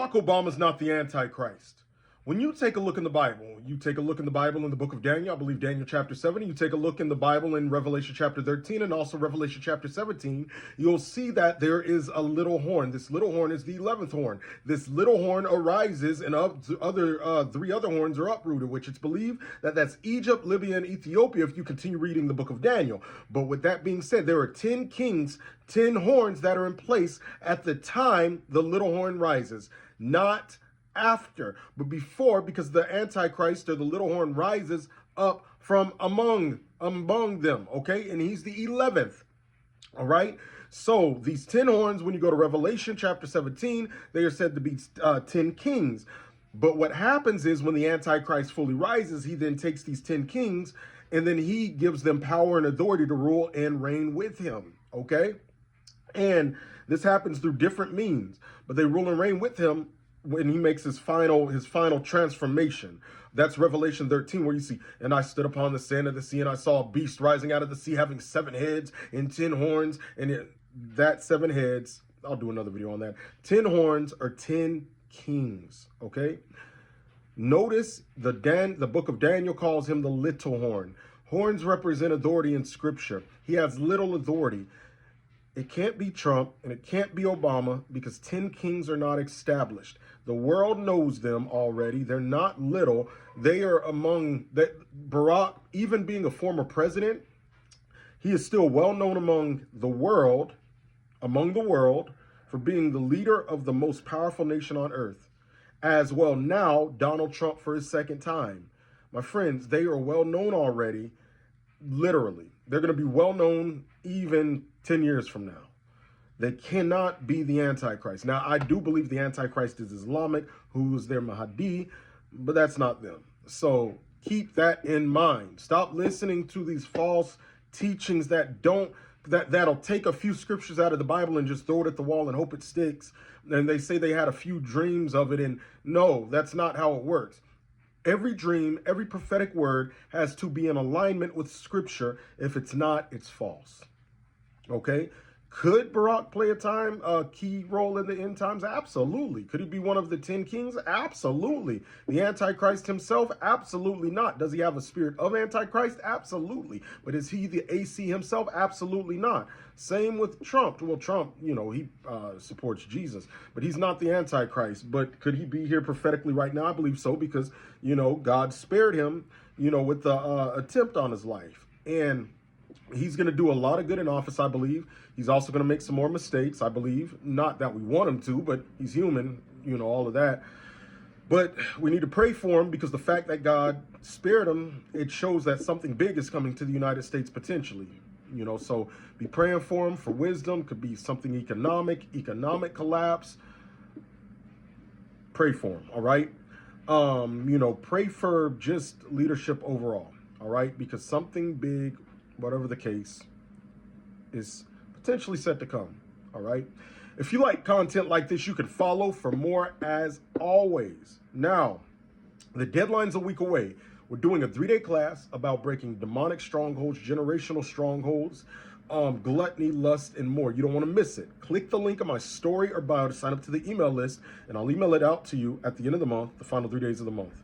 Barack Obama's not the Antichrist. When you take a look in the Bible, you take a look in the Bible in the book of Daniel, I believe Daniel chapter 7, you take a look in the Bible in Revelation chapter 13 and also Revelation chapter 17, you'll see that there is a little horn. This little horn is the 11th horn. This little horn arises and three other horns are uprooted, which it's believed that that's Egypt, Libya, and Ethiopia if you continue reading the book of Daniel. But with that being said, there are 10 kings, 10 horns that are in place at the time the little horn rises, not after, but before, because the Antichrist or the little horn rises up from among them, okay? And he's the 11th, all right? So these 10 horns, when you go to Revelation chapter 17, they are said to be 10 kings. But what happens is when the Antichrist fully rises, he then takes these 10 kings and then he gives them power and authority to rule and reign with him, okay? And this happens through different means, but they rule and reign with him when he makes his final transformation. That's Revelation 13, where you see, and I stood upon the sand of the sea, and I saw a beast rising out of the sea, having 7 heads and 10 horns. And that 7 heads, I'll do another video on that. 10 horns are 10 kings, okay? Notice the book of Daniel calls him the little horn. Horns represent authority in scripture. He has little authority. It can't be Trump and it can't be Obama because 10 kings are not established. The world knows them already. They're not little. They are among that. Barack, even being a former president, he is still well known among the world, for being the leader of the most powerful nation on earth. As well now, Donald Trump for his second time. My friends, they are well known already. Literally, they're going to be well known even 10 years from now. They cannot be the Antichrist. Now, I do believe the Antichrist is Islamic, who's their Mahdi, but that's not them. So keep that in mind. Stop listening to these false teachings that'll take a few scriptures out of the Bible and just throw it at the wall and hope it sticks. And they say they had a few dreams of it. And no, that's not how it works. Every dream, every prophetic word has to be in alignment with scripture. If it's not, it's false. Okay? Could Barack play a key role in the end times? Absolutely. Could he be one of the 10 kings? Absolutely. The Antichrist himself? Absolutely not. Does he have a spirit of Antichrist? Absolutely. But is he the AC himself? Absolutely not. Same with Trump. Well, Trump, he supports Jesus, but he's not the Antichrist. But could he be here prophetically right now? I believe so, because, God spared him, with the attempt on his life. And he's going to do a lot of good in office, I believe. He's also going to make some more mistakes, I believe. Not that we want him to, but he's human, all of that. But we need to pray for him because the fact that God spared him, it shows that something big is coming to the United States potentially. So be praying for him for wisdom. Could be something economic collapse. Pray for him, all right? Pray for just leadership overall, all right? Because something big, whatever the case, is potentially set to come, all right? If you like content like this, you can follow for more as always. Now, the deadline's a week away. We're doing a 3-day class about breaking demonic strongholds, generational strongholds, gluttony, lust, and more. You don't want to miss it. Click the link in my story or bio to sign up to the email list, and I'll email it out to you at the end of the month, the final 3 days of the month.